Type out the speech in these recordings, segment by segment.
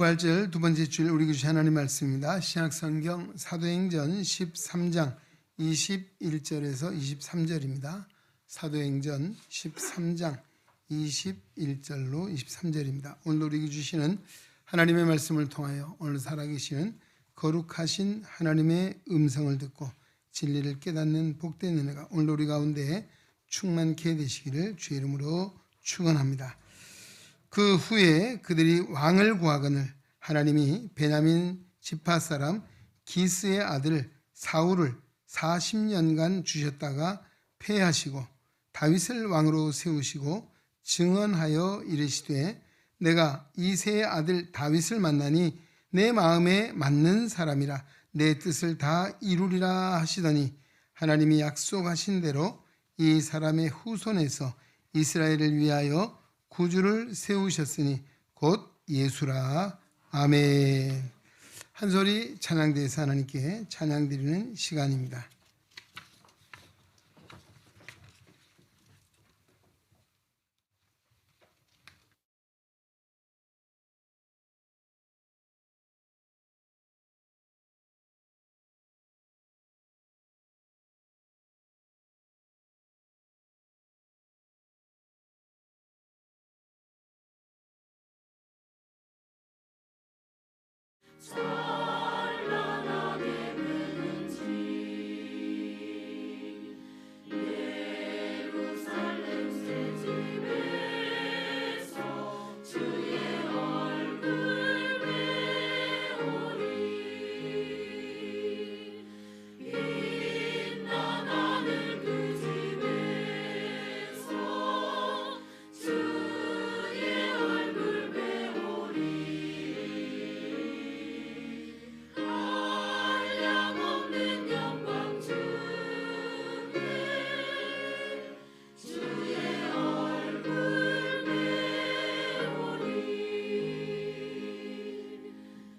부활절 두 번째 주일 우리 교시 하나님 말씀입니다. 신약성경 사도행전 13장 21절에서 23절입니다. 사도행전 13장 21절로 23절입니다. 오늘 우리에게 주시는 하나님의 말씀을 통하여 오늘 살아계시는 거룩하신 하나님의 음성을 듣고 진리를 깨닫는 복된 은혜가 오늘 우리 가운데 충만케 되시기를 주의 이름으로 축원합니다. 그 후에 그들이 왕을 구하거늘 하나님이 베냐민 지파 사람 기스의 아들 사울을 40년간 주셨다가 패하시고 다윗을 왕으로 세우시고 증언하여 이르시되 내가 이새의 아들 다윗을 만나니 내 마음에 맞는 사람이라 내 뜻을 다 이루리라 하시더니 하나님이 약속하신 대로 이 사람의 후손에서 이스라엘을 위하여 구주를 세우셨으니 곧 예수라. 아멘. 한 소리 찬양대에서 하나님께 찬양드리는 시간입니다. 찬란하게 되는지 예루살렘 새 집에서 주의 얼굴 배우리 빛난 하늘 그 집에서 주의 얼굴 배우리 한량없는 영광 중에 주의 얼굴 배우리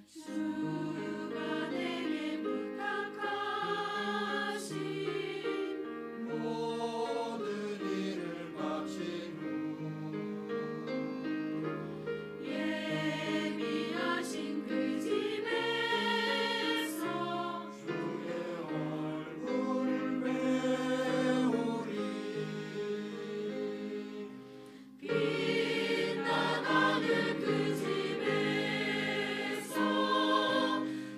주가 내게 부탁하신 모든 일을 마친 후 예비하신 그 집에서 주의 얼굴 배우리 빛난 하늘 그 집에서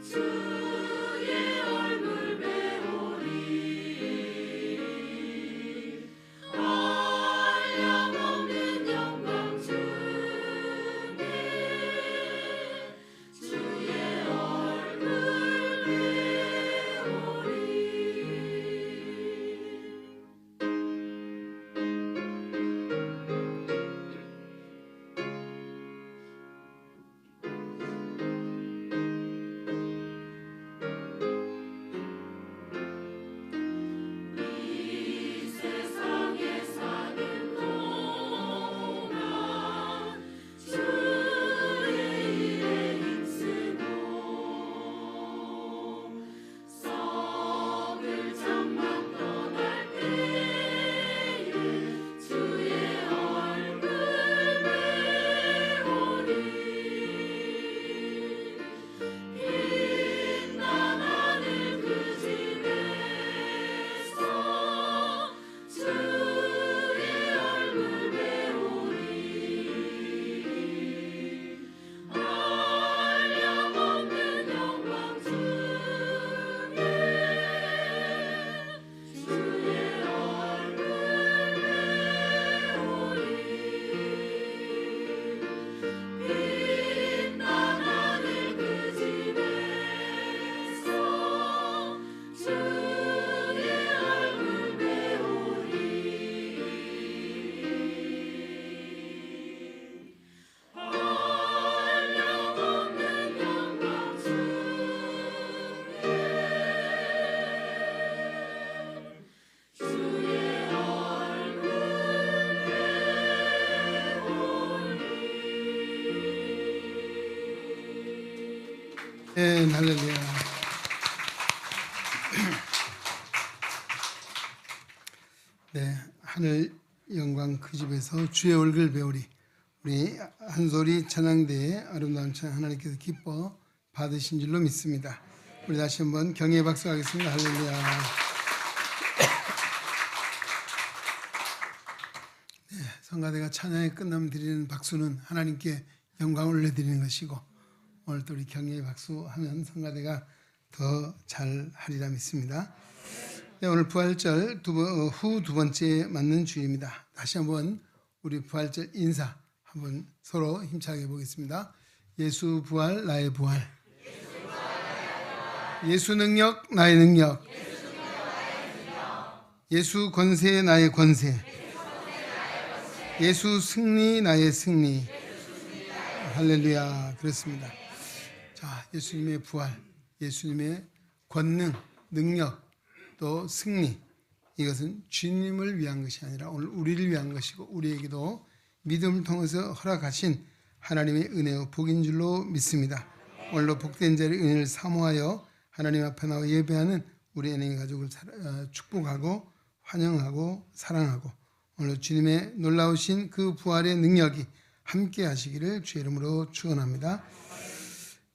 주의 얼굴 배우리 한량없는 영광 중에 주의 얼굴 배우리 이 세상에 사는 동안 주의 일에 힘쓰고 썩을 장막 떠날 때에 주의 얼굴 배우리 빛난 하늘 그 집에서 주의 얼굴 배우리 한량없는 영광 중에 주의 얼굴 배우리 빛난 하늘 그 집에서 주의 얼굴 배우리 한량없는 영광 중에 주의 얼굴 배우리 네, 할렐루야. 네, 하늘 영광 그 집에서 주의 얼굴 배우리. 우리 한소리 찬양대의 아름다운 찬양 하나님께서 기뻐 받으신 줄로 믿습니다. 우리 다시 한번 경애 박수하겠습니다. 할렐루야. 네, 성가대가 찬양이 끝나면 드리는 박수는 하나님께 영광을 올려드리는 것이고, 오늘 또 우리 경애 박수하면 성가대가 더 잘하리라 믿습니다. 네, 오늘 부활절 후 두 번째 맞는 주일입니다. 다시 한번 우리 부활절 인사 한번 서로 힘차게 보겠습니다. 예수 부활 나의 부활, 예수 능력 나의 능력, 예수 권세 나의 권세, 예수 승리 나의 승리. 할렐루야. 그렇습니다. 자, 예수님의 부활, 예수님의 권능, 능력, 또 승리, 이것은 주님을 위한 것이 아니라 오늘 우리를 위한 것이고, 우리에게도 믿음을 통해서 허락하신 하나님의 은혜와 복인 줄로 믿습니다. 오늘도 복된 자리 은혜를 사모하여 하나님 앞에 나와 예배하는 우리 은행의 가족을 축복하고 환영하고 사랑하고, 오늘 주님의 놀라우신 그 부활의 능력이 함께 하시기를 주의 이름으로 축원합니다.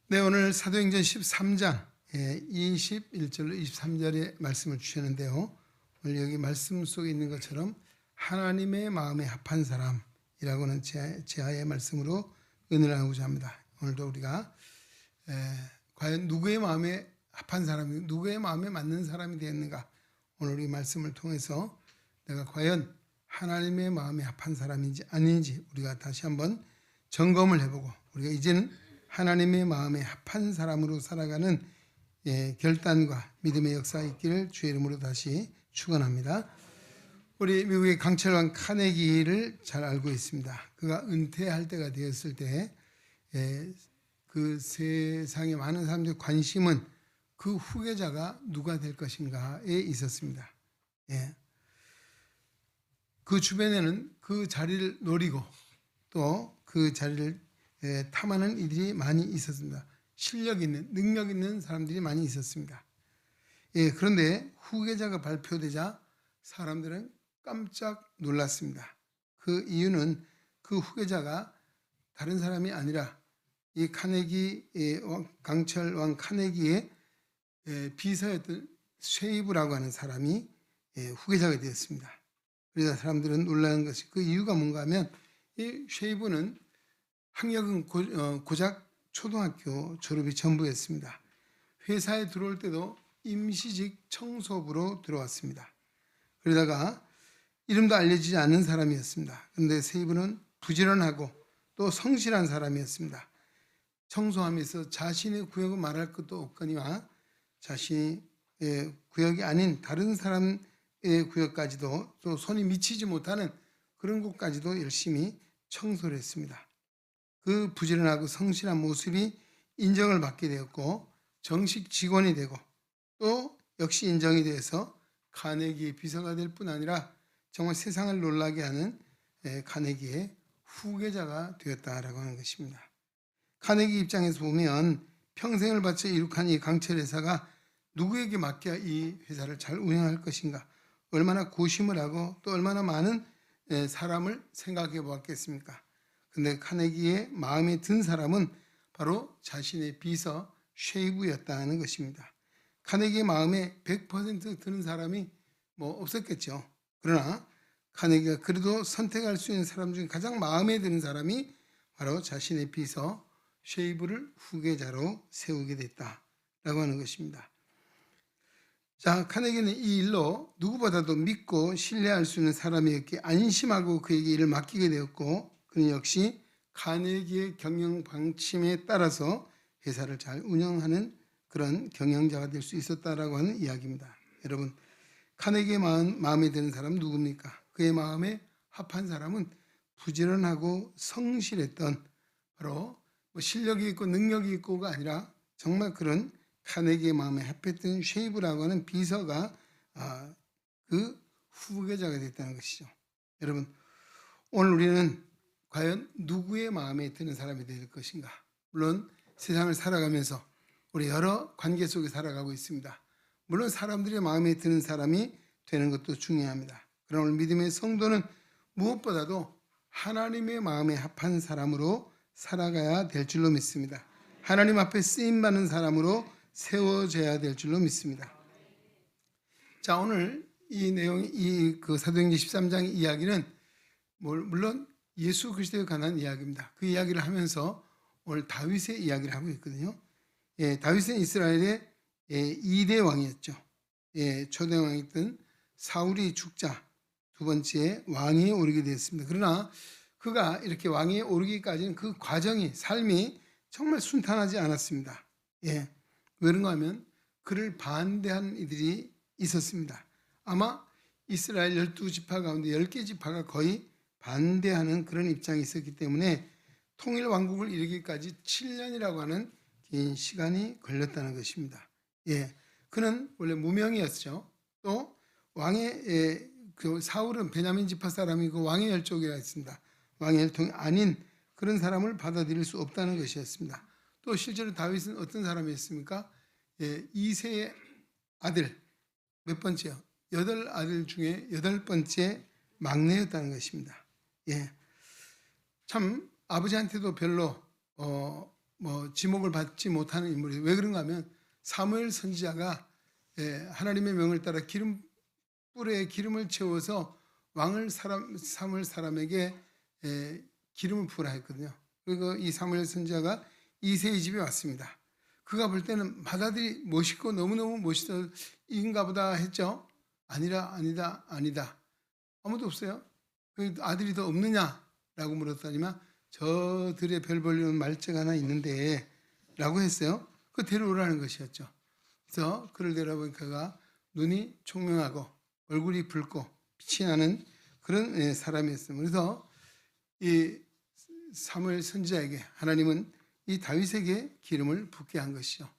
네, 오늘 사도행전 13장 21절로 23절의 말씀을 주셨는데요, 오늘 여기 말씀 속에 있는 것처럼 하나님의 마음에 합한 사람이라고는 제하의 말씀으로 은혜를 나누고자 합니다. 오늘도 우리가 과연 누구의 마음에 합한 사람이, 누구의 마음에 맞는 사람이 되었는가, 오늘 우리 말씀을 통해서 내가 과연 하나님의 마음에 합한 사람인지 아닌지 우리가 다시 한번 점검을 해보고, 우리가 이제는 하나님의 마음에 합한 사람으로 살아가는 결단과 믿음의 역사가 있기를 주의 이름으로 다시 축원합니다. 우리 미국의 강철왕 카네기를 잘 알고 있습니다. 그가 은퇴할 때가 되었을 때 그 세상의 많은 사람들의 관심은 그 후계자가 누가 될 것인가에 있었습니다. 그 주변에는 그 자리를 노리고 또 그 자리를 탐하는 이들이 많이 있었습니다. 실력 있는, 능력 있는 사람들이 많이 있었습니다. 그런데 후계자가 발표되자 사람들은 깜짝 놀랐습니다. 그 이유는 그 후계자가 다른 사람이 아니라 이 강철 왕 카네기의 비서였던 쉐이브라고 하는 사람이 후계자가 되었습니다. 그래서 사람들은 놀라는 것이, 그 이유가 뭔가 하면, 이 쉐이브는 학력은 고작 초등학교 졸업이 전부였습니다. 회사에 들어올 때도 임시직 청소부로 들어왔습니다. 그러다가 이름도 알려지지 않는 사람이었습니다. 그런데 쉐이브는 부지런하고 또 성실한 사람이었습니다. 청소하면서 자신의 구역을 말할 것도 없거니와 자신의 구역이 아닌 다른 사람의 구역까지도, 또 손이 미치지 못하는 그런 곳까지도 열심히 청소를 했습니다. 그 부지런하고 성실한 모습이 인정을 받게 되었고, 정식 직원이 되고, 또 역시 인정이 돼서 카네기의 비서가 될 뿐 아니라 정말 세상을 놀라게 하는 카네기의 후계자가 되었다라고 하는 것입니다. 카네기 입장에서 보면 평생을 바쳐 이룩한 이 강철 회사가 누구에게 맡겨야 이 회사를 잘 운영할 것인가, 얼마나 고심을 하고 또 얼마나 많은 사람을 생각해 보았겠습니까? 근데 카네기의 마음에 든 사람은 바로 자신의 비서 쉐이브였다는 것입니다. 카네기의 마음에 100% 드는 사람이 없었겠죠. 그러나 카네기가 그래도 선택할 수 있는 사람 중에 가장 마음에 드는 사람이 바로 자신의 비서 쉐이브를 후계자로 세우게 됐다라고 하는 것입니다. 자, 카네기는 이 일로 누구보다도 믿고 신뢰할 수 있는 사람이었기에 안심하고 그에게 일을 맡기게 되었고, 그는 역시 카네기의 경영 방침에 따라서 회사를 잘 운영하는 그런 경영자가 될 수 있었다라고 하는 이야기입니다. 여러분, 카네기의 마음에 드는 사람은 누굽니까? 그의 마음에 합한 사람은 부지런하고 성실했던, 바로 실력이 있고 능력이 있고가 아니라 정말 그런 카네기의 마음에 합했던 쉐이브라고 하는 비서가 그 후계자가 됐다는 것이죠. 여러분, 오늘 우리는 과연 누구의 마음에 드는 사람이 될 것인가? 물론 세상을 살아가면서 우리 여러 관계 속에 살아가고 있습니다. 물론 사람들의 마음에 드는 사람이 되는 것도 중요합니다. 그러나 오늘 믿음의 성도는 무엇보다도 하나님의 마음에 합한 사람으로 살아가야 될 줄로 믿습니다. 하나님 앞에 쓰임 받는 사람으로 세워져야 될 줄로 믿습니다. 자, 오늘 이 내용, 그 사도행전 13장 이야기는 물론 예수 그리스도에 관한 이야기입니다. 그 이야기를 하면서 오늘 다윗의 이야기를 하고 있거든요. 다윗은 이스라엘의 2대 왕이었죠. 초대 왕이었던 사울이 죽자 두 번째 왕위에 오르게 되었습니다. 그러나 그가 이렇게 왕위에 오르기까지는 그 과정이, 삶이 정말 순탄하지 않았습니다. 왜 그런가 하면 그를 반대한 이들이 있었습니다. 아마 이스라엘 12지파 가운데 10개 지파가 거의 반대하는 그런 입장이 있었기 때문에 통일 왕국을 이루기까지 7년이라고 하는 긴 시간이 걸렸다는 것입니다. 그는 원래 무명이었죠. 또 왕의 그 사울은 베냐민 지파 사람이고 왕의 혈족이라 했습니다. 왕의 혈통이 아닌 그런 사람을 받아들일 수 없다는 것이었습니다. 또 실제로 다윗은 어떤 사람이었습니까? 이세의 아들, 몇 번째요? 8아들 중에 8번째 막내였다는 것입니다. 참 아버지한테도 별로 지목을 받지 못하는 인물이에요. 왜 그런가 하면 사무엘 선지자가 하나님의 명을 따라 뿔에 기름을 채워서 왕을 삼을 사람에게 기름을 부으라 했거든요. 그리고 이 사무엘 선지자가 이새의 집에 왔습니다. 그가 볼 때는 맏아들이 멋있고 너무너무 멋있어 이긴가 보다 했죠. 아니다. 아무도 없어요. 그 아들이 더 없느냐라고 물었더니만 저들의 별 볼리는 말째가 하나 있는데 라고 했어요. 그 데려오라는 것이었죠. 그래서 그를 데려보니 그가 눈이 총명하고 얼굴이 붉고 빛이 나는 그런 사람이었습니다. 그래서 이 사무엘 선지자에게 하나님은 이 다윗에게 기름을 붓게 한 것이죠.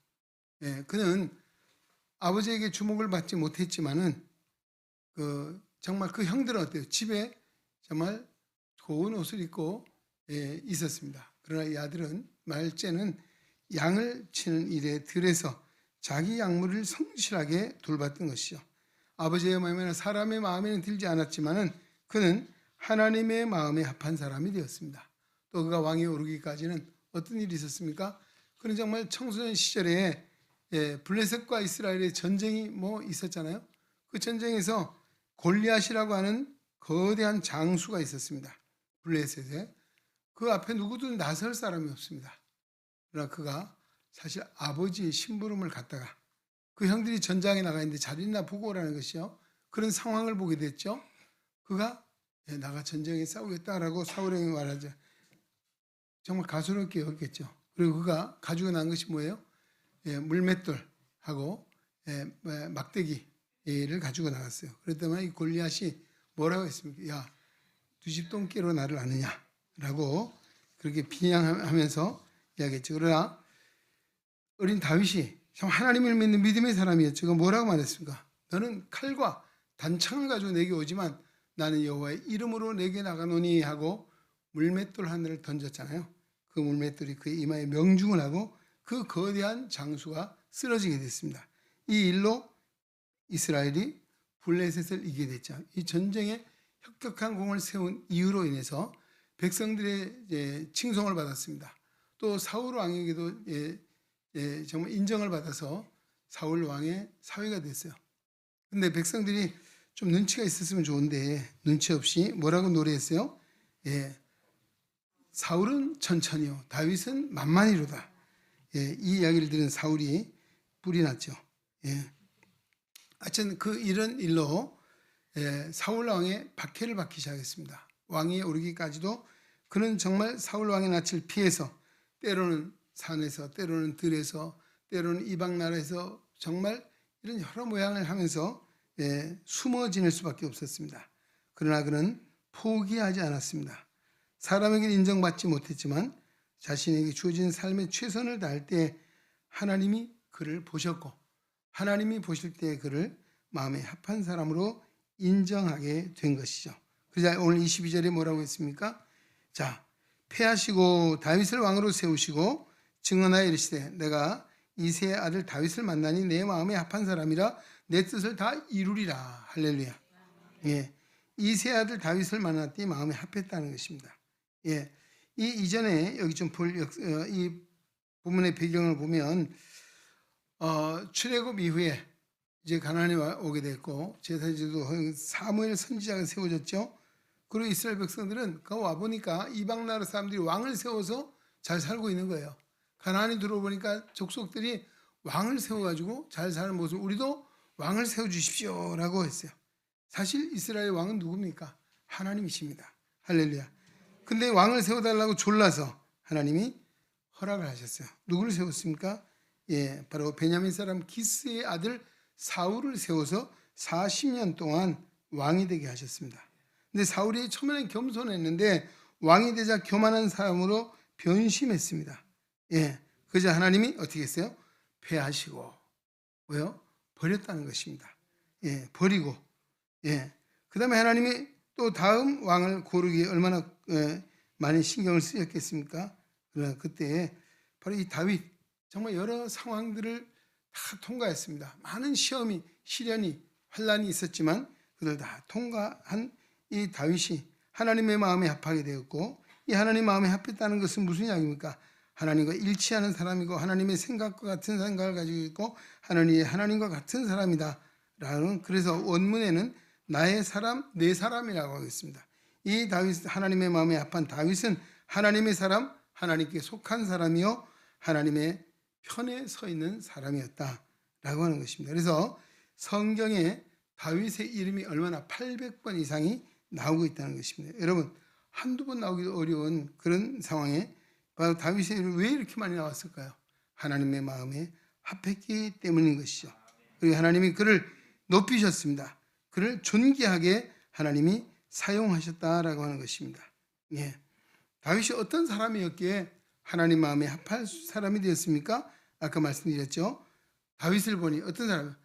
그는 아버지에게 주목을 받지 못했지만은 정말 그 형들은 어때요? 집에 정말 고운 옷을 입고 있었습니다. 그러나 이 아들은 말째는 양을 치는 일에 들에서 자기 약물을 성실하게 돌봤던 것이죠. 아버지의 마음에는 사람의 마음에는 들지 않았지만은 그는 하나님의 마음에 합한 사람이 되었습니다. 또 그가 왕에 오르기까지는 어떤 일이 있었습니까? 그는 정말 청소년 시절에 블레셋과 이스라엘의 전쟁이 있었잖아요. 그 전쟁에서 골리앗이라고 하는 거대한 장수가 있었습니다. 블레셋에. 그 앞에 누구도 나설 사람이 없습니다. 그러나 그가 사실 아버지의 심부름을 갖다가 그 형들이 전장에 나가 있는데 잘 있나 보고 오라는 것이요. 그런 상황을 보게 됐죠. 그가 나가 전쟁에 싸우겠다라고 사울에게 말하자. 정말 가소롭게 여겼겠죠. 그리고 그가 가지고 난 것이 뭐예요? 물맷돌하고 막대기를 가지고 나갔어요. 그랬더니 이 골리앗이 뭐라고 했습니까? 야, 두 집 똥개로 나를 아느냐라고 그렇게 비난하면서 이야기했죠. 그러나 어린 다윗이 참 하나님을 믿는 믿음의 사람이었죠. 그 뭐라고 말했습니까? 너는 칼과 단창을 가지고 내게 오지만 나는 여호와의 이름으로 내게 나가노니 하고 물맷돌 하늘을 던졌잖아요. 그 물맷돌이 그의 이마에 명중을 하고 그 거대한 장수가 쓰러지게 됐습니다. 이 일로 이스라엘이 블레셋을 이기게 됐죠. 이 전쟁에 혁혁한 공을 세운 이유로 인해서 백성들의 칭송을 받았습니다. 또 사울 왕에게도 정말 인정을 받아서 사울 왕의 사위가 됐어요. 근데 백성들이 좀 눈치가 있었으면 좋은데 눈치 없이 뭐라고 노래했어요? 사울은 천천히요 다윗은 만만히로다. 이 이야기를 들은 사울이 뿔이 났죠. 하여튼 이런 일로 사울 왕의 박해를 받기 시작했습니다. 왕위에 오르기까지도 그는 정말 사울 왕의 낯을 피해서 때로는 산에서 때로는 들에서 때로는 이방 나라에서 정말 이런 여러 모양을 하면서 숨어 지낼 수밖에 없었습니다. 그러나 그는 포기하지 않았습니다. 사람에게 인정받지 못했지만 자신에게 주어진 삶의 최선을 다할 때 하나님이 그를 보셨고 하나님이 보실 때 그를 마음에 합한 사람으로 인정하게 된 것이죠. 그래서 오늘 22절에 뭐라고 했습니까? 자, 패하시고 다윗을 왕으로 세우시고 증언하여 이르시되 내가 이새의 아들 다윗을 만나니 내 마음에 합한 사람이라 내 뜻을 다 이루리라. 할렐루야. 이 세 아들 다윗을 만났더니 마음에 합했다는 것입니다. 예, 이 이전에 여기 좀 이 본문의 배경을 보면 출애굽 이후에 이제 가나안에 오게 됐고 제사지도 사무엘 선지자가 세워졌죠. 그리고 이스라엘 백성들은 그 와 보니까 이방 나라 사람들이 왕을 세워서 잘 살고 있는 거예요. 가나안에 들어보니까 족속들이 왕을 세워가지고 잘 사는 모습, 우리도 왕을 세워주십시오라고 했어요. 사실 이스라엘 왕은 누굽니까? 하나님이십니다. 할렐루야. 근데 왕을 세워달라고 졸라서 하나님이 허락을 하셨어요. 누구를 세웠습니까? 예, 바로 베냐민 사람 기스의 아들 사울을 세워서 40년 동안 왕이 되게 하셨습니다. 근데 사울이 처음에는 겸손했는데 왕이 되자 교만한 사람으로 변심했습니다. 예, 그래서 하나님이 어떻게 했어요? 패하시고, 왜요? 버렸다는 것입니다. 예, 버리고, 예, 그 다음에 하나님이 또 다음 왕을 고르기에 얼마나 많이 신경을 쓰셨겠습니까? 그러나 그때 바로 이 다윗, 정말 여러 상황들을 다 통과했습니다. 많은 시험이, 시련이, 환란이 있었지만 그들 다 통과한 이 다윗이 하나님의 마음에 합하게 되었고, 이 하나님 마음에 합했다는 것은 무슨 이야기입니까? 하나님과 일치하는 사람이고 하나님의 생각과 같은 생각을 가지고 있고 하나님과 같은 사람이다 라는, 그래서 원문에는 나의 사람, 내 사람이라고 하고 있습니다. 이 다윗, 하나님의 마음에 합한 다윗은 하나님의 사람, 하나님께 속한 사람이요 하나님의 편에 서 있는 사람이었다라고 하는 것입니다. 그래서 성경에 다윗의 이름이 얼마나 800번 이상이 나오고 있다는 것입니다. 여러분, 한두 번 나오기도 어려운 그런 상황에 바로 다윗의 이름이 왜 이렇게 많이 나왔을까요? 하나님의 마음에 합했기 때문인 것이죠. 그리고 하나님이 그를 높이셨습니다. 그를 존귀하게 하나님이 사용하셨다라고 하는 것입니다. 예. 다윗이 어떤 사람이었기에 하나님 마음에 합할 사람이 되었습니까? 아까 말씀드렸죠. 다윗을 보니 어떤 사람?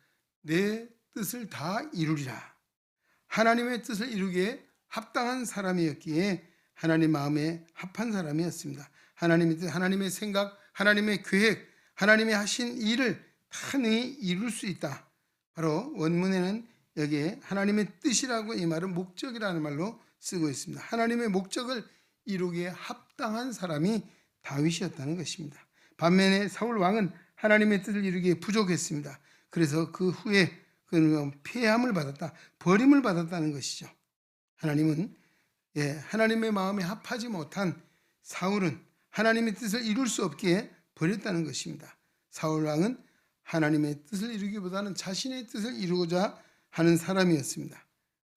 내 뜻을 다 이루리라. 하나님의 뜻을 이루기에 합당한 사람이었기에 하나님 마음에 합한 사람이었습니다. 하나님의 뜻, 하나님의 생각, 하나님의 계획, 하나님이 하신 일을 다 능히 이룰 수 있다. 바로 원문에는 여기에 하나님의 뜻이라고, 이 말은 목적이라는 말로 쓰고 있습니다. 하나님의 목적을 이루기에 합당한 사람이 다윗이었다는 것입니다. 반면에 사울 왕은 하나님의 뜻을 이루기에 부족했습니다. 그래서 그 후에 그는 폐함을 받았다, 버림을 받았다는 것이죠. 하나님은 하나님의 마음에 합하지 못한 사울은 하나님의 뜻을 이룰 수 없기에 버렸다는 것입니다. 사울 왕은 하나님의 뜻을 이루기보다는 자신의 뜻을 이루고자 하는 사람이었습니다.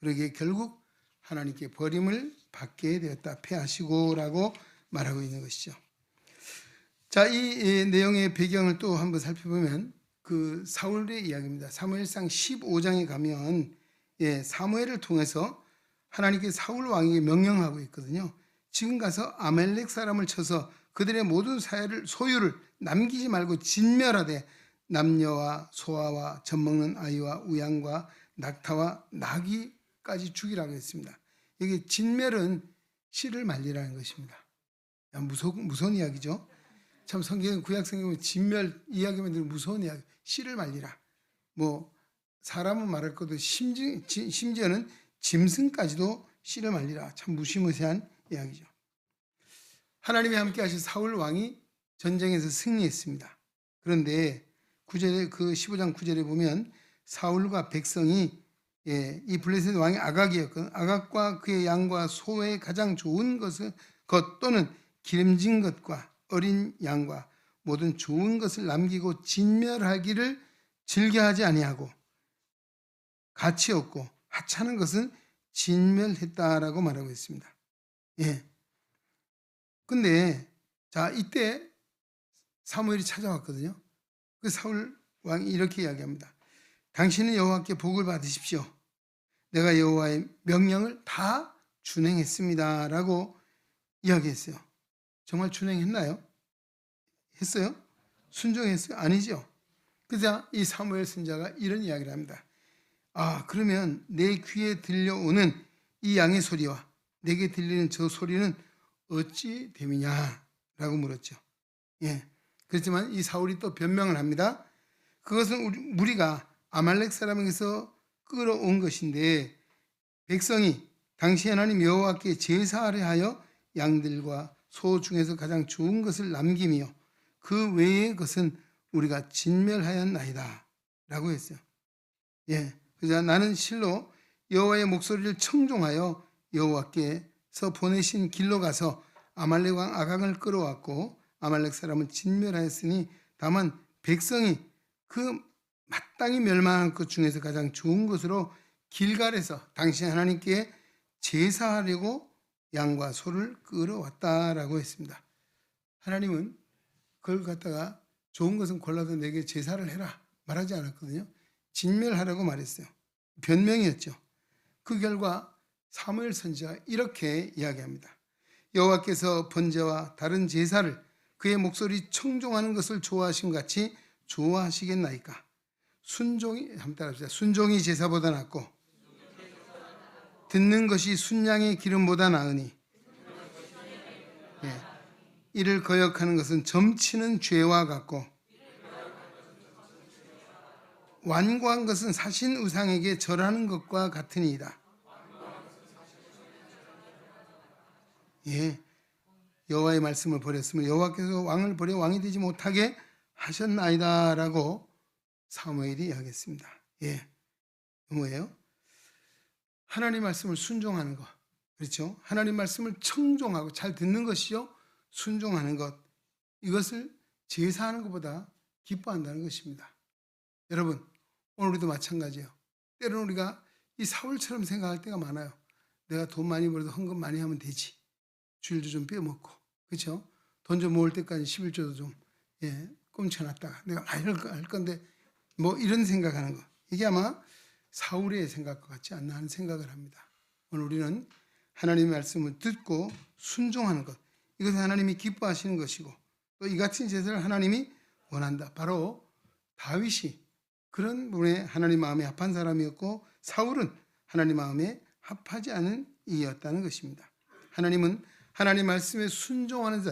그러기에 결국 하나님께 버림을 받게 되었다, 패하시고라고 말하고 있는 것이죠. 자, 이 내용의 배경을 또 한번 살펴보면 그 사울의 이야기입니다. 사무엘상 15장에 가면 사무엘을 통해서 하나님께 사울 왕에게 명령하고 있거든요. 지금 가서 아말렉 사람을 쳐서 그들의 모든 소유를 남기지 말고 진멸하되 남녀와 소아와 젖먹는 아이와 우양과 낙타와 나귀까지 죽이라고 했습니다. 여기 진멸은 씨를 말리라는 것입니다. 무서운 이야기죠. 참 성경, 구약 성경은 진멸 이야기만 들으면 무서운 이야기. 씨를 말리라. 뭐 사람은 말할 것도 심지어는 짐승까지도 씨를 말리라. 참 무시무시한 이야기죠. 하나님이 함께 하신 사울 왕이 전쟁에서 승리했습니다. 그런데 9절에, 그 15장 9절에 보면 사울과 백성이 이 블레셋 왕이 아각이었거든. 아각과 그의 양과 소의 가장 좋은 것 또는 기름진 것과 어린 양과 모든 좋은 것을 남기고 진멸하기를 즐겨하지 아니하고 가치 없고 하찮은 것은 진멸했다라고 말하고 있습니다. 근데 자, 이때 사무엘이 찾아왔거든요. 그 사울 왕이 이렇게 이야기합니다. 당신은 여호와께 복을 받으십시오. 내가 여호와의 명령을 다 준행했습니다 라고 이야기했어요. 정말 준행했나요? 했어요? 순종했어요? 아니죠. 그래서 이 사무엘 선지자가 이런 이야기를 합니다. 그러면 내 귀에 들려오는 이 양의 소리와 내게 들리는 저 소리는 어찌 됨이냐 라고 물었죠. 그렇지만 이 사울이 또 변명을 합니다. 그것은 무리가 아말렉 사람에게서 끌어온 것인데 백성이 당시 하나님 여호와께 제사하려 하여 양들과 소 중에서 가장 좋은 것을 남기며 그 외의 것은 우리가 진멸하였나이다 라고 했어요. 예, 그래서 나는 실로 여호와의 목소리를 청종하여 여호와께서 보내신 길로 가서 아말렉 왕 아강을 끌어왔고 아말렉 사람은 진멸하였으니 다만 백성이 그 마땅히 멸망할 것 중에서 가장 좋은 것으로 길갈에서 당시 하나님께 제사하려고 양과 소를 끌어왔다라고 했습니다. 하나님은 그걸 갖다가 좋은 것은 골라서 내게 제사를 해라 말하지 않았거든요. 진멸하라고 말했어요. 변명이었죠. 그 결과 사무엘 선지자가 이렇게 이야기합니다. 여호와께서 번제와 다른 제사를 그의 목소리 청종하는 것을 좋아하신 같이 좋아하시겠나이까? 순종이 제사보다 낫고 듣는 것이 순양의 기름보다 나으니 예, 이를 거역하는 것은 점치는 죄와 같고 완고한 것은 사신 우상에게 절하는 것과 같으니이다. 예, 여호와의 말씀을 버렸으면 여호와께서 왕을 버려 왕이 되지 못하게 하셨나이다라고 사무엘이 이야기했습니다. 예, 뭐예요? 하나님 말씀을 순종하는 것, 그렇죠? 하나님 말씀을 청종하고 잘 듣는 것이요, 순종하는 것, 이것을 제사하는 것보다 기뻐한다는 것입니다. 여러분, 오늘 우리도 마찬가지예요. 때로는 우리가 이 사울처럼 생각할 때가 많아요. 내가 돈 많이 벌어도 헌금 많이 하면 되지. 주일도 좀 빼먹고, 그렇죠? 돈 좀 모을 때까지 11조도 좀 꼼쳐놨다가 내가 많이 할 건데 뭐 이런 생각하는 거. 이게 아마 사울의 생각과 같지 않나 하는 생각을 합니다. 오늘 우리는 하나님의 말씀을 듣고 순종하는 것. 이것은 하나님이 기뻐하시는 것이고 또 이 같은 제사를 하나님이 원한다. 바로 다윗이 그런 분의 하나님 마음에 합한 사람이었고 사울은 하나님 마음에 합하지 않은 이였다는 것입니다. 하나님은 하나님 말씀에 순종하는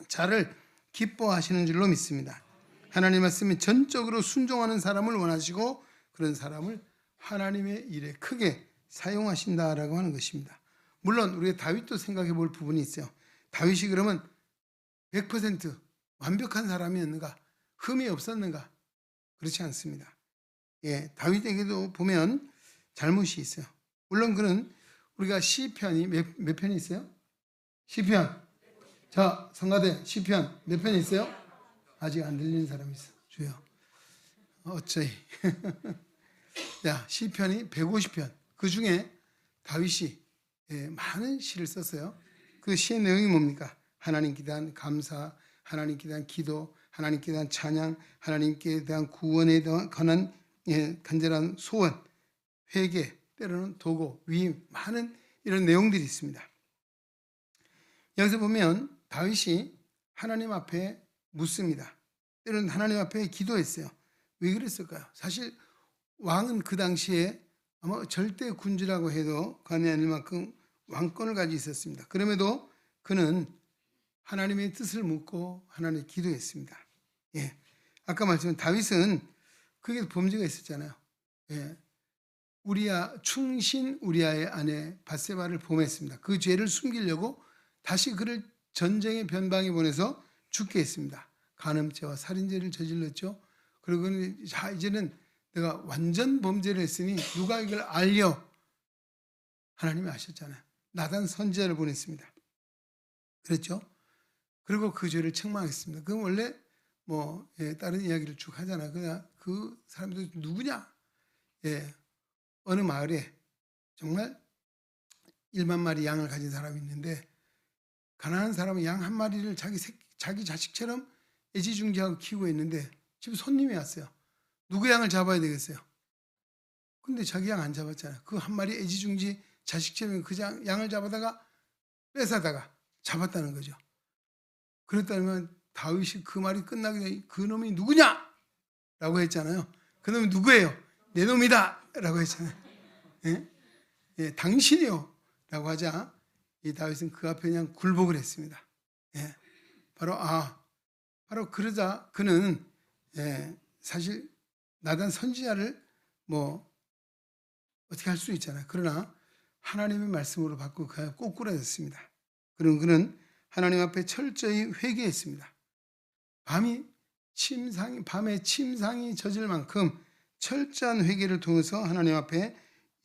자를 기뻐하시는 줄로 믿습니다. 하나님 말씀에 전적으로 순종하는 사람을 원하시고 그런 사람을 하나님의 일에 크게 사용하신다라고 하는 것입니다. 물론 우리가 다윗도 생각해 볼 부분이 있어요. 다윗이 그러면 100% 완벽한 사람이었는가? 흠이 없었는가? 그렇지 않습니다. 예, 다윗에게도 보면 잘못이 있어요. 물론 그는 우리가 시편이 몇 편이 있어요? 시편. 자, 성가대 시편 몇 편이 있어요? 아직 안 들리는 사람이 있어. 주여. 어쩌이. 야, 시편이 150편. 그 중에 다윗이 많은 시를 썼어요. 그 시의 내용이 뭡니까? 하나님께 대한 감사, 하나님께 대한 기도, 하나님께 대한 찬양, 하나님께 대한 구원에 관한 간절한 소원, 회개, 때로는 도고, 위임, 많은 이런 내용들이 있습니다. 여기서 보면 다윗이 하나님 앞에 묻습니다. 때로는 하나님 앞에 기도했어요. 왜 그랬을까요? 사실 왕은 그 당시에 아마 절대 군주라고 해도 과언이 아닐 만큼 왕권을 가지고 있었습니다. 그럼에도 그는 하나님의 뜻을 묻고 하나님께 기도했습니다. 예. 아까 말씀한 다윗은 그게 범죄가 있었잖아요. 예. 충신 우리아의 아내 밧세바를 범했습니다. 그 죄를 숨기려고 다시 그를 전쟁의 변방에 보내서 죽게 했습니다. 간음죄와 살인죄를 저질렀죠. 그리고 자, 이제는 내가 완전 범죄를 했으니 누가 이걸 알려? 하나님이 아셨잖아요. 나단 선지자를 보냈습니다. 그랬죠? 그리고 그 죄를 책망했습니다. 그건 원래 다른 이야기를 쭉 하잖아요. 그냥 그 사람들 누구냐? 예, 어느 마을에 정말 1만 마리 양을 가진 사람이 있는데 가난한 사람은 양 한 마리를 자기 자식처럼 애지중지하고 키우고 있는데 집에 손님이 왔어요. 누구 양을 잡아야 되겠어요? 근데 자기 양 안 잡았잖아요. 그 한 마리 애지중지 자식처럼 그 양을 잡아다가 뺏어다가 잡았다는 거죠. 그랬다면 다윗이 그 말이 끝나기 전에 그 놈이 누구냐? 라고 했잖아요. 그 놈이 누구예요? 내 놈이다! 라고 했잖아요. 예? 예, 당신이요! 라고 하자 이 다윗은 그 앞에 그냥 굴복을 했습니다. 예, 바로 그러자 그는 사실 나단 선지자를 어떻게 할 수 있잖아요. 그러나 하나님의 말씀으로 바꾸고 그가 꼬꾸라졌습니다. 그럼 그는 하나님 앞에 철저히 회개했습니다. 밤에 침상이 젖을 만큼 철저한 회개를 통해서 하나님 앞에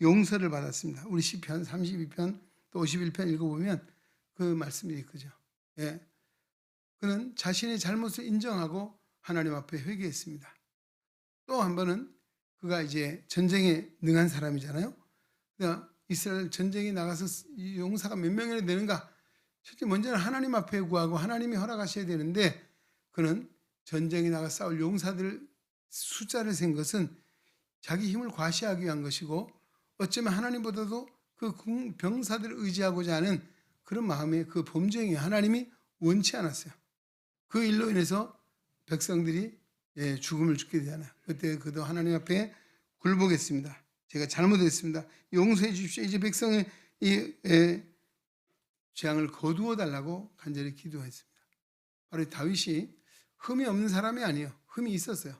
용서를 받았습니다. 우리 시편 32편 또 51편 읽어보면 그 말씀이 있죠. 예. 그는 자신의 잘못을 인정하고 하나님 앞에 회개했습니다. 또 한 번은 그가 이제 전쟁에 능한 사람이잖아요. 그러니까 이스라엘 전쟁에 나가서 용사가 몇 명이나 되는가? 첫째 먼저는 하나님 앞에 구하고 하나님이 허락하셔야 되는데 그는 전쟁에 나가 싸울 용사들 숫자를 센 것은 자기 힘을 과시하기 위한 것이고 어쩌면 하나님보다도 그 병사들을 의지하고자 하는 그런 마음의 그 범죄에 하나님이 원치 않았어요. 그 일로 인해서 백성들이 죽음을 죽게 되잖아요. 그때 그도 하나님 앞에 굴복했습니다. 제가 잘못했습니다. 용서해 주십시오. 이제 백성의 이 재앙을 거두어 달라고 간절히 기도했습니다. 바로 다윗이 흠이 없는 사람이 아니에요. 흠이 있었어요.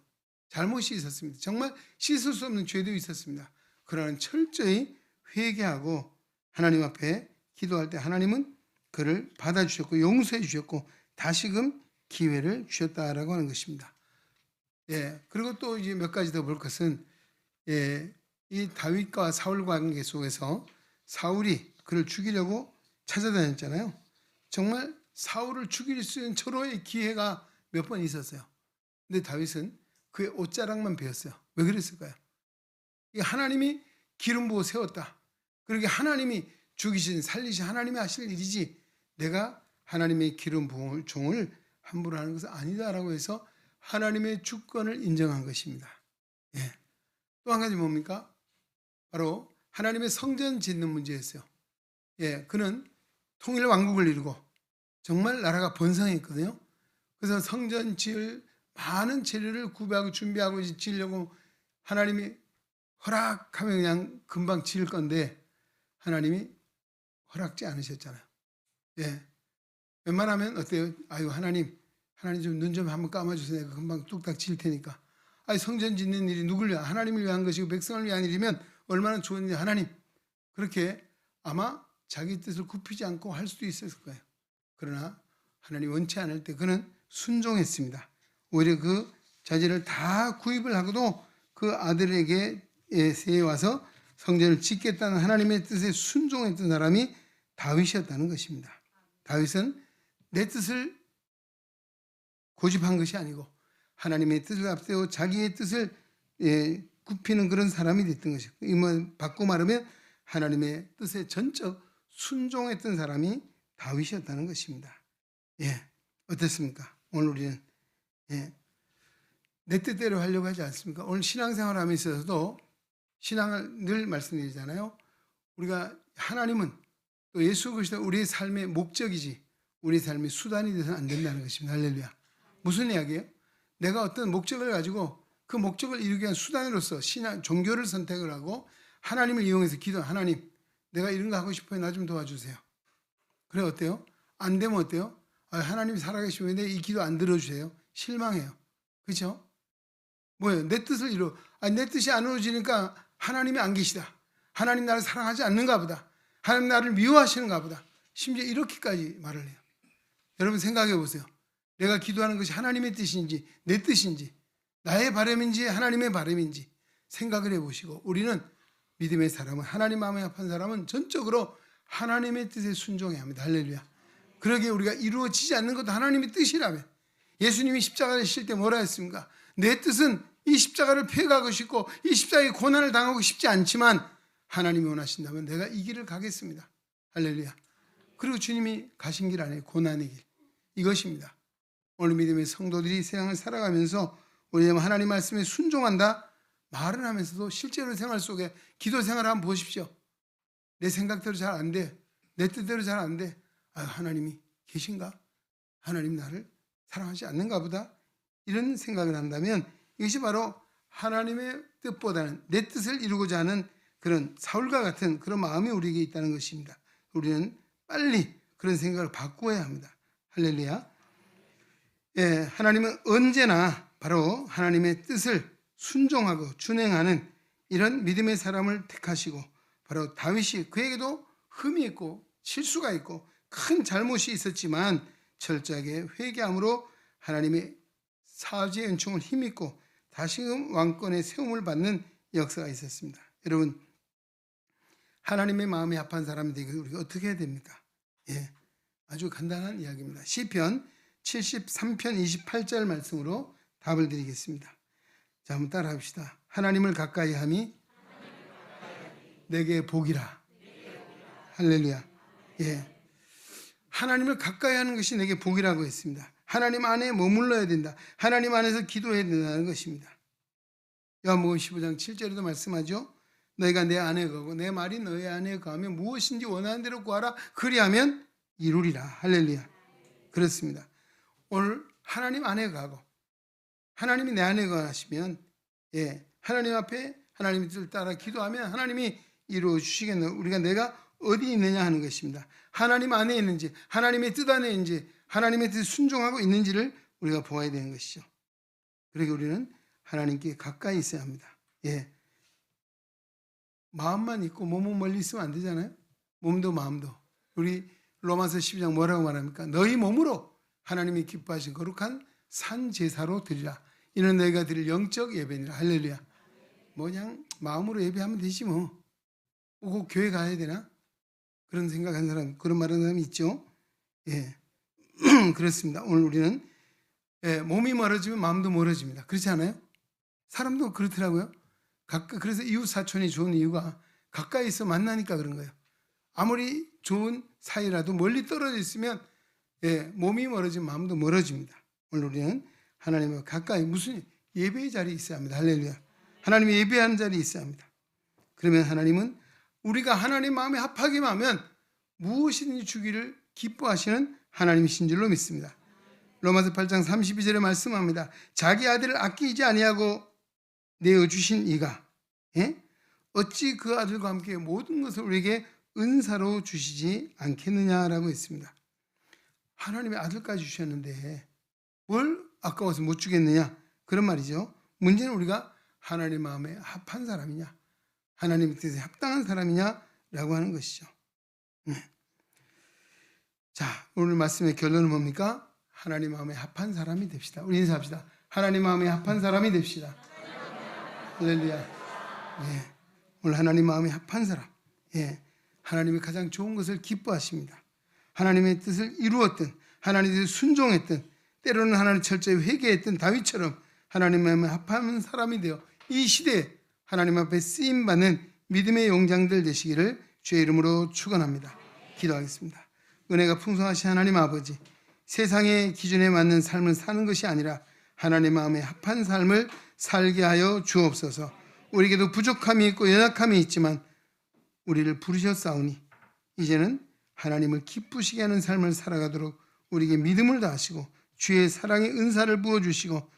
잘못이 있었습니다. 정말 씻을 수 없는 죄도 있었습니다. 그러나 철저히 회개하고 하나님 앞에 기도할 때 하나님은 그를 받아주셨고 용서해 주셨고 다시금 기회를 주셨다라고 하는 것입니다. 예, 그리고 또 이제 몇 가지 더 볼 것은 이 다윗과 사울 관계 속에서 사울이 그를 죽이려고 찾아다녔잖아요. 정말 사울을 죽일 수 있는 절호의 기회가 몇 번 있었어요. 근데 다윗은 그의 옷자락만 베었어요. 왜 그랬을까요? 하나님이 기름 부어 세웠다. 그러게 하나님이 죽이신 살리신 하나님이 하실 일이지 내가 하나님의 기름 부을 종을 함부로 하는 것은 아니다라고 해서 하나님의 주권을 인정한 것입니다. 예. 또 한 가지 뭡니까? 바로 하나님의 성전 짓는 문제였어요. 예, 그는 통일 왕국을 이루고 정말 나라가 번성했거든요. 그래서 성전 지을 많은 재료를 구비하고 준비하고 지으려고 하나님이 허락하면 그냥 금방 지을 건데 하나님이 허락지 않으셨잖아요. 예. 웬만하면 어때요? 아유 하나님 좀 눈 좀 한번 감아주세요. 내가 금방 뚝딱 지을 테니까. 아니 성전 짓는 일이 누굴 위한 하나님을 위한 것이고 백성을 위한 일이면 얼마나 좋은지 하나님 그렇게 아마 자기 뜻을 굽히지 않고 할 수도 있었을 거예요. 그러나 하나님 원치 않을 때 그는 순종했습니다. 오히려 그 자재를 다 구입을 하고도 그 아들에게 세에 와서 성전을 짓겠다는 하나님의 뜻에 순종했던 사람이 다윗이었다는 것입니다. 다윗은 내 뜻을 고집한 것이 아니고 하나님의 뜻을 앞세워 자기의 뜻을 굽히는 그런 사람이 됐던 것이고 바꿔 말하면 하나님의 뜻에 전적 순종했던 사람이 다윗이었다는 것입니다. 예, 어떻습니까? 오늘 우리는 내 뜻대로 하려고 하지 않습니까? 오늘 신앙생활 하면서도 신앙을 늘 말씀드리잖아요. 우리가 하나님은 또 예수 그리스도 우리의 삶의 목적이지 우리의 삶의 수단이 돼서는 안 된다는 것입니다. 할렐루야. 무슨 이야기예요? 내가 어떤 목적을 가지고 그 목적을 이루기 위한 수단으로서 신앙, 종교를 선택을 하고 하나님을 이용해서 기도, 하나님 내가 이런 거 하고 싶어요. 나 좀 도와주세요. 그래 어때요? 안 되면 어때요? 하나님이 살아계시면 내 이 기도 안 들어주세요. 실망해요. 그렇죠? 뭐예요? 내 뜻을 내 뜻이 안 이루어지니까 하나님이 안 계시다. 하나님 나를 사랑하지 않는가 보다. 하나님 나를 미워하시는가 보다. 심지어 이렇게까지 말을 해요. 여러분 생각해 보세요. 내가 기도하는 것이 하나님의 뜻인지 내 뜻인지 나의 바람인지 하나님의 바람인지 생각을 해보시고 우리는 믿음의 사람은 하나님 마음에 합한 사람은 전적으로 하나님의 뜻에 순종해야 합니다. 할렐루야. 그러기에 우리가 이루어지지 않는 것도 하나님의 뜻이라면 예수님이 십자가를 지실 때 뭐라 했습니까? 내 뜻은 이 십자가를 폐가하고 싶고 이 십자가의 고난을 당하고 싶지 않지만 하나님이 원하신다면 내가 이 길을 가겠습니다. 할렐루야. 그리고 주님이 가신 길 안에 고난의 길 이것입니다. 오늘 믿음의 성도들이 세상을 살아가면서 우리는 하나님 말씀에 순종한다 말은 하면서도 실제로 생활 속에 기도 생활을 한번 보십시오. 내 생각대로 잘 안 돼. 내 뜻대로 잘 안 돼. 하나님이 계신가? 하나님 나를 사랑하지 않는가 보다. 이런 생각을 한다면 이것이 바로 하나님의 뜻보다는 내 뜻을 이루고자 하는 그런 사울과 같은 그런 마음이 우리에게 있다는 것입니다. 우리는 빨리 그런 생각을 바꾸어야 합니다. 할렐루야. 예, 하나님은 언제나 바로 하나님의 뜻을 순종하고 준행하는 이런 믿음의 사람을 택하시고 바로 다윗이 그에게도 흠이 있고 실수가 있고 큰 잘못이 있었지만 철저하게 회개함으로 하나님의 사죄의 은총을 힘입고 다시금 왕권의 세움을 받는 역사가 있었습니다. 여러분, 하나님의 마음에 합한 사람이 되기 위해서 우리가 어떻게 해야 됩니까? 아주 간단한 이야기입니다. 시편 73편 28절 말씀으로 답을 드리겠습니다. 자, 한번 따라 합시다. 하나님을 가까이 함이 내게 복이라. 할렐루야. 하나님을 가까이 하는 것이 내게 복이라고 했습니다. 하나님 안에 머물러야 된다. 하나님 안에서 기도해야 된다는 것입니다. 요한복음 15장 7절에도 말씀하죠. 너희가 내 안에 거하고 내 말이 너희 안에 거하면 무엇인지 원하는 대로 구하라. 그리하면 이루리라. 할렐루야. 그렇습니다. 오늘 하나님 안에 거하고 하나님이 내 안에 거하시면 하나님 앞에 하나님의 뜻을 따라 기도하면 하나님이 이루어 주시겠는 우리가 내가 어디 있느냐 하는 것입니다. 하나님 안에 있는지 하나님의 뜻 안에 있는지 하나님의 뜻에 순종하고 있는지를 우리가 보아야 되는 것이죠. 그러기 우리는 하나님께 가까이 있어야 합니다. 마음만 있고 몸은 멀리 있으면 안 되잖아요. 몸도 마음도. 우리 로마서 12장 뭐라고 말합니까? 너희 몸으로 하나님이 기뻐하신 거룩한 산 제사로 드리라. 이는 너희가 드릴 영적 예배니라. 할렐루야. 그냥 마음으로 예배하면 되지 뭐. 꼭 교회 가야 되나? 그런 생각하는 사람, 그런 말하는 사람이 있죠. 그렇습니다. 오늘 우리는 몸이 멀어지면 마음도 멀어집니다. 그렇지 않아요? 사람도 그렇더라고요. 그래서 이웃 사촌이 좋은 이유가 가까이 있어 만나니까 그런 거예요. 아무리 좋은 사이라도 멀리 떨어져 있으면 몸이 멀어지면 마음도 멀어집니다. 오늘 우리는 하나님과 가까이 무슨 예배의 자리에 있어야 합니다. 할렐루야. 하나님이 예배하는 자리에 있어야 합니다. 그러면 하나님은 우리가 하나님 마음에 합하기만 하면 무엇이든지 주기를 기뻐하시는 하나님이신 줄로 믿습니다. 로마서 8장 32절에 말씀합니다. 자기 아들을 아끼지 아니하고 내어주신 이가 어찌 그 아들과 함께 모든 것을 우리에게 은사로 주시지 않겠느냐라고 했습니다. 하나님의 아들까지 주셨는데 뭘 아까워서 못 주겠느냐, 그런 말이죠. 문제는 우리가 하나님 마음에 합한 사람이냐, 하나님의 뜻에 합당한 사람이냐라고 하는 것이죠. 자, 오늘 말씀의 결론은 뭡니까? 하나님 마음에 합한 사람이 됩시다. 우리 인사합시다. 하나님 마음에 합한 사람이 됩시다. 할렐루야. 오늘 하나님 마음에 합한 사람, 하나님이 가장 좋은 것을 기뻐하십니다. 하나님의 뜻을 이루었든 하나님의 뜻에 순종했든 때로는 하나님 철저히 회개했던 다윗처럼 하나님 마음에 합한 사람이 되어 이 시대에 하나님 앞에 쓰임받는 믿음의 용장들 되시기를 주의 이름으로 축원합니다. 기도하겠습니다. 은혜가 풍성하신 하나님 아버지, 세상의 기준에 맞는 삶을 사는 것이 아니라 하나님 마음에 합한 삶을 살게 하여 주옵소서. 우리에게도 부족함이 있고 연약함이 있지만 우리를 부르셨사오니 이제는 하나님을 기쁘시게 하는 삶을 살아가도록 우리에게 믿음을 다하시고 주의 사랑의 은사를 부어주시고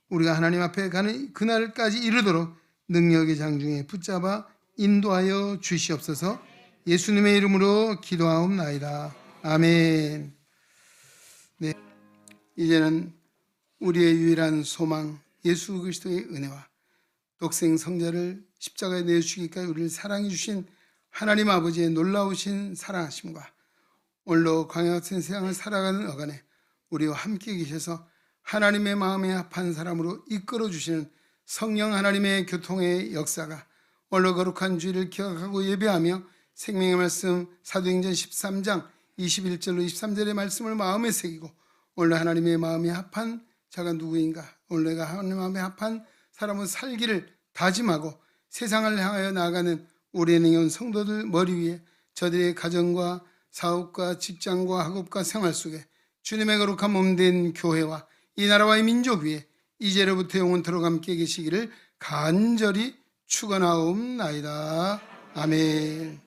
우리가 하나님 앞에 가는 그날까지 이르도록 능력의 장중에 붙잡아 인도하여 주시옵소서. 예수님의 이름으로 기도하옵나이다. 아멘. 이제는 우리의 유일한 소망 예수 그리스도의 은혜와 독생 성자를 십자가에 내어주시기까지 우리를 사랑해 주신 하나님 아버지의 놀라우신 사랑하심과 오늘도 광야 같은 세상을 살아가는 어간에 우리와 함께 계셔서 하나님의 마음에 합한 사람으로 이끌어 주시는 성령 하나님의 교통의 역사가 오늘 거룩한 주일을 기억하고 예배하며 생명의 말씀 사도행전 13장 21절로 23절의 말씀을 마음에 새기고 오늘 하나님의 마음에 합한 자가 누구인가, 오늘 내가 하나님의 마음에 합한 사람으로 살기를 다짐하고 세상을 향하여 나아가는 우리의 능연 성도들 머리 위에 저들의 가정과 사업과 직장과 학업과 생활 속에 주님의 거룩한 몸된 교회와 이 나라와 이 민족 위에 이제로부터 영원토록 함께 계시기를 간절히 축원하옵나이다. 아멘.